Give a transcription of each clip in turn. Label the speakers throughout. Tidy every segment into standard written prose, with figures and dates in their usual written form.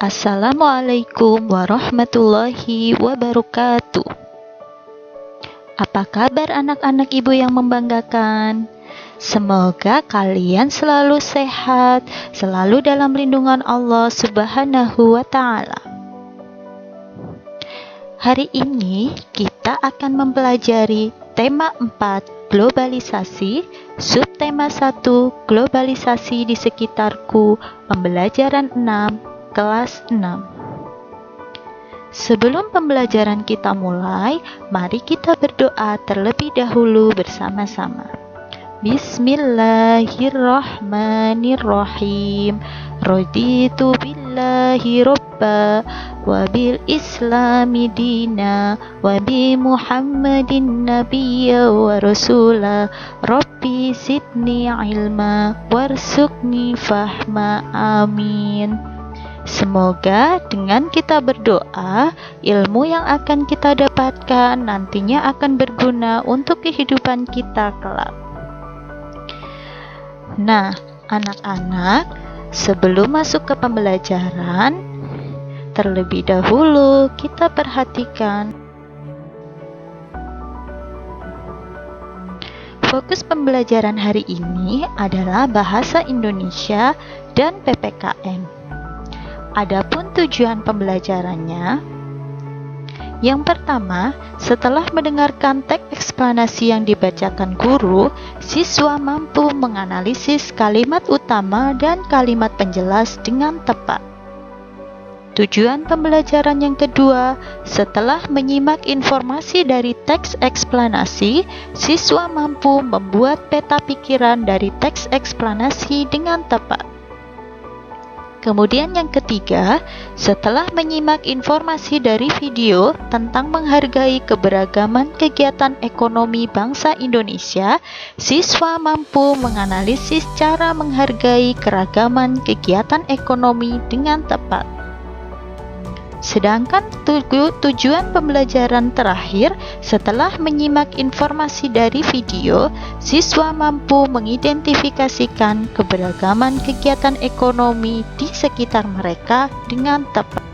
Speaker 1: Assalamualaikum warahmatullahi wabarakatuh. Apa kabar anak-anak ibu yang membanggakan? Semoga kalian selalu sehat, selalu dalam lindungan Allah Subhanahu wa Ta'ala. Hari ini kita akan mempelajari tema 4 globalisasi, subtema 1 globalisasi di sekitarku, pembelajaran 6 kelas 6. Sebelum pembelajaran kita mulai, mari kita berdoa terlebih dahulu bersama-sama. Bismillahirrahmanirrahim. Raditu billahi robba wa bil islami dina wa bi muhammadin nabiyya wa rasula. Rabbi zidni ilma warzuqni fahma. Amin. Semoga dengan kita berdoa, ilmu yang akan kita dapatkan nantinya akan berguna untuk kehidupan kita kelak. Nah, anak-anak, sebelum masuk ke pembelajaran, terlebih dahulu kita perhatikan fokus pembelajaran hari ini adalah bahasa Indonesia dan PPKN. Adapun tujuan pembelajarannya, yang pertama, setelah mendengarkan teks eksplanasi yang dibacakan guru, siswa mampu menganalisis kalimat utama dan kalimat penjelas dengan tepat. Tujuan pembelajaran yang kedua, setelah menyimak informasi dari teks eksplanasi, siswa mampu membuat peta pikiran dari teks eksplanasi dengan tepat. Kemudian yang ketiga, setelah menyimak informasi dari video tentang menghargai keberagaman kegiatan ekonomi bangsa Indonesia, siswa mampu menganalisis cara menghargai keragaman kegiatan ekonomi dengan tepat. Sedangkan tujuan pembelajaran terakhir, setelah menyimak informasi dari video, siswa mampu mengidentifikasikan keberagaman kegiatan ekonomi di sekitar mereka dengan tepat.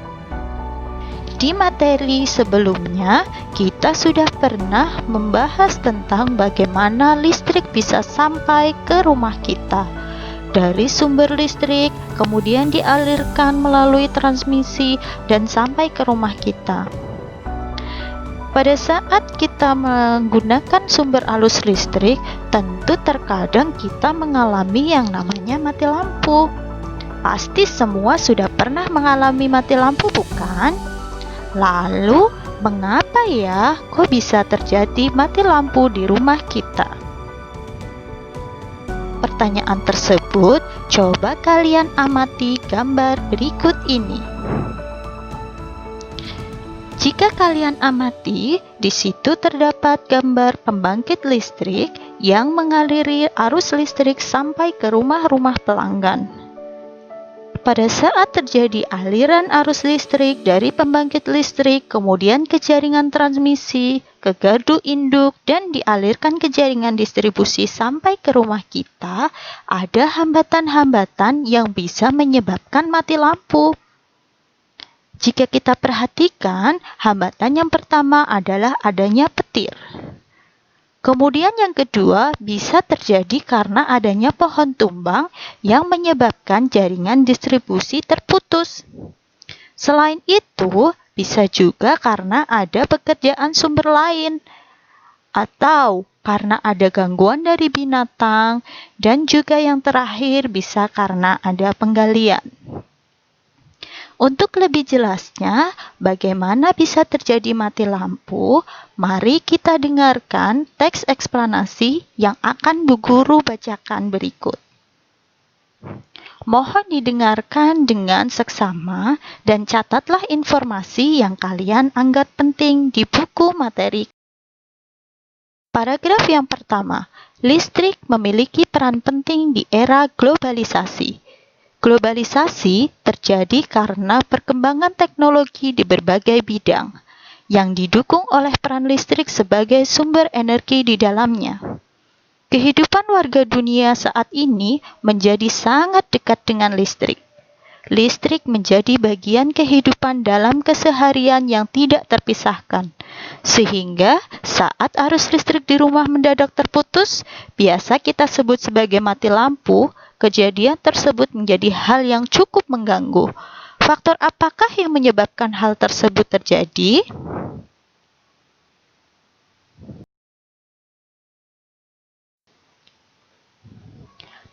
Speaker 1: Di materi sebelumnya, kita sudah pernah membahas tentang bagaimana listrik bisa sampai ke rumah kita. Dari sumber listrik, kemudian dialirkan melalui transmisi dan sampai ke rumah kita. Pada saat kita menggunakan sumber arus listrik, tentu terkadang kita mengalami yang namanya mati lampu. Pasti semua sudah pernah mengalami mati lampu, bukan? Lalu, mengapa ya kok bisa terjadi mati lampu di rumah kita? Pertanyaan tersebut, coba kalian amati gambar berikut ini. Jika kalian amati, di situ terdapat gambar pembangkit listrik yang mengaliri arus listrik sampai ke rumah-rumah pelanggan. Pada saat terjadi aliran arus listrik dari pembangkit listrik, kemudian ke jaringan transmisi, ke gardu induk, dan dialirkan ke jaringan distribusi sampai ke rumah kita, ada hambatan-hambatan yang bisa menyebabkan mati lampu. Jika kita perhatikan, hambatan yang pertama adalah adanya petir. Kemudian yang kedua bisa terjadi karena adanya pohon tumbang yang menyebabkan jaringan distribusi terputus. Selain itu, bisa juga karena ada pekerjaan sumber lain, atau karena ada gangguan dari binatang, dan juga yang terakhir bisa karena ada penggalian. Untuk lebih jelasnya, bagaimana bisa terjadi mati lampu, mari kita dengarkan teks eksplanasi yang akan Bu Guru bacakan berikut. Mohon didengarkan dengan seksama dan catatlah informasi yang kalian anggap penting di buku materi. Paragraf yang pertama, listrik memiliki peran penting di era globalisasi. Globalisasi terjadi karena perkembangan teknologi di berbagai bidang, yang didukung oleh peran listrik sebagai sumber energi di dalamnya. Kehidupan warga dunia saat ini menjadi sangat dekat dengan listrik. Listrik menjadi bagian kehidupan dalam keseharian yang tidak terpisahkan. Sehingga saat arus listrik di rumah mendadak terputus, biasa kita sebut sebagai mati lampu, kejadian tersebut menjadi hal yang cukup mengganggu. Faktor apakah yang menyebabkan hal tersebut terjadi?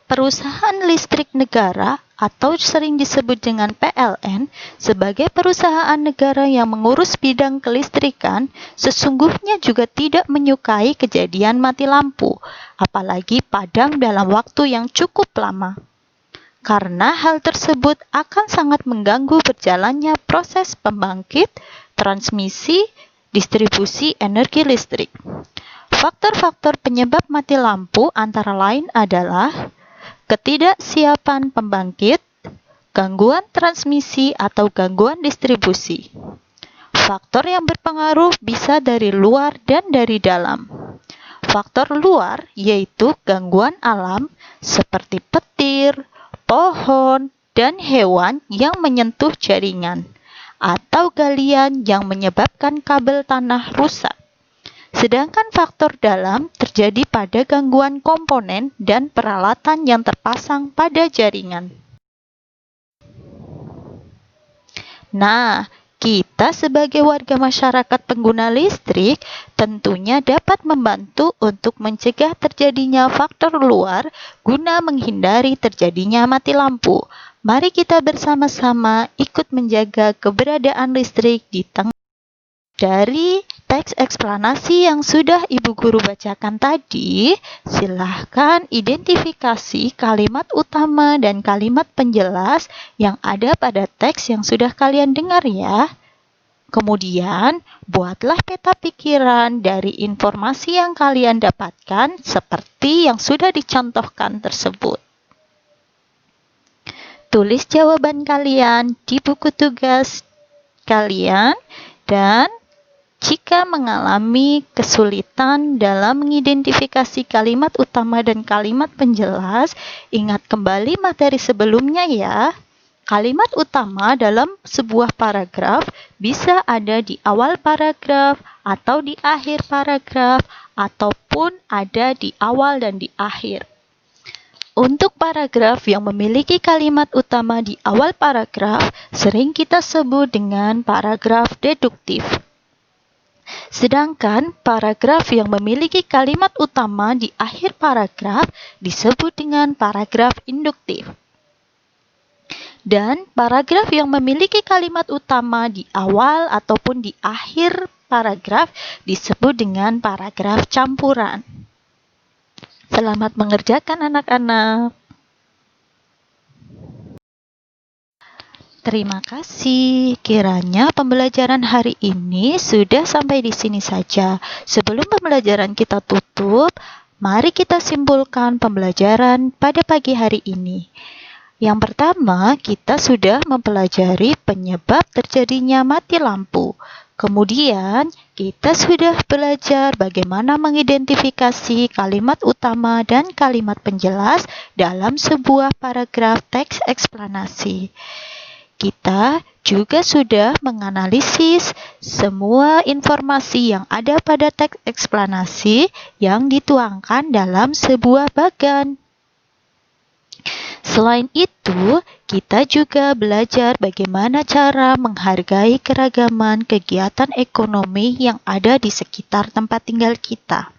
Speaker 1: Perusahaan listrik negara atau sering disebut dengan PLN sebagai perusahaan negara yang mengurus bidang kelistrikan sesungguhnya juga tidak menyukai kejadian mati lampu, apalagi padam dalam waktu yang cukup lama. Karena hal tersebut akan sangat mengganggu berjalannya proses pembangkit, transmisi, distribusi energi listrik. Faktor-faktor penyebab mati lampu antara lain adalah ketidaksiapan pembangkit, gangguan transmisi atau gangguan distribusi. Faktor yang berpengaruh bisa dari luar dan dari dalam. Faktor luar yaitu gangguan alam seperti petir, pohon, dan hewan yang menyentuh jaringan, atau galian yang menyebabkan kabel tanah rusak. Sedangkan faktor dalam terjadi pada gangguan komponen dan peralatan yang terpasang pada jaringan. Nah, kita sebagai warga masyarakat pengguna listrik tentunya dapat membantu untuk mencegah terjadinya faktor luar guna menghindari terjadinya mati lampu. Mari kita bersama-sama ikut menjaga keberadaan listrik di tengah. Dari teks eksplanasi yang sudah Ibu Guru bacakan tadi, silahkan identifikasi kalimat utama dan kalimat penjelas yang ada pada teks yang sudah kalian dengar ya. Kemudian, buatlah peta pikiran dari informasi yang kalian dapatkan seperti yang sudah dicontohkan tersebut. Tulis jawaban kalian di buku tugas kalian dan jika mengalami kesulitan dalam mengidentifikasi kalimat utama dan kalimat penjelas, ingat kembali materi sebelumnya ya. Kalimat utama dalam sebuah paragraf bisa ada di awal paragraf atau di akhir paragraf ataupun ada di awal dan di akhir. Untuk paragraf yang memiliki kalimat utama di awal paragraf, sering kita sebut dengan paragraf deduktif. Sedangkan paragraf yang memiliki kalimat utama di akhir paragraf disebut dengan paragraf induktif. Dan paragraf yang memiliki kalimat utama di awal ataupun di akhir paragraf disebut dengan paragraf campuran. Selamat mengerjakan anak-anak. Terima kasih. Kiranya pembelajaran hari ini sudah sampai di sini saja. Sebelum pembelajaran kita tutup, mari kita simpulkan pembelajaran pada pagi hari ini. Yang pertama, kita sudah mempelajari penyebab terjadinya mati lampu. Kemudian, kita sudah belajar bagaimana mengidentifikasi kalimat utama dan kalimat penjelas dalam sebuah paragraf teks eksplanasi. Kita juga sudah menganalisis semua informasi yang ada pada teks eksplanasi yang dituangkan dalam sebuah bagan. Selain itu, kita juga belajar bagaimana cara menghargai keragaman kegiatan ekonomi yang ada di sekitar tempat tinggal kita.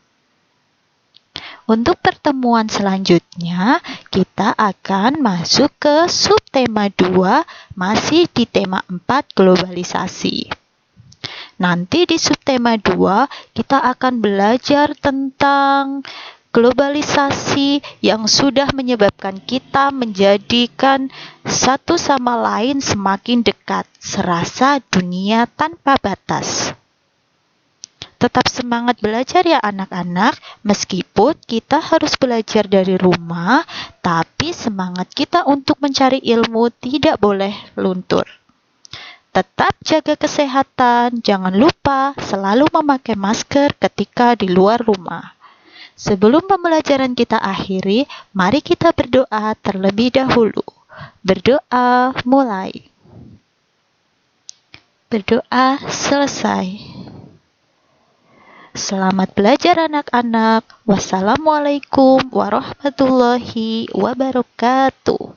Speaker 1: Untuk pertemuan selanjutnya, kita akan masuk ke subtema 2, masih di tema 4 globalisasi. Nanti di subtema 2, kita akan belajar tentang globalisasi yang sudah menyebabkan kita menjadikan satu sama lain semakin dekat, serasa dunia tanpa batas. Tetap semangat belajar ya anak-anak, meskipun kita harus belajar dari rumah, tapi semangat kita untuk mencari ilmu tidak boleh luntur. Tetap jaga kesehatan, jangan lupa selalu memakai masker ketika di luar rumah. Sebelum pembelajaran kita akhiri, mari kita berdoa terlebih dahulu. Berdoa mulai. Berdoa selesai. Selamat belajar anak-anak. Wassalamualaikum warahmatullahi wabarakatuh.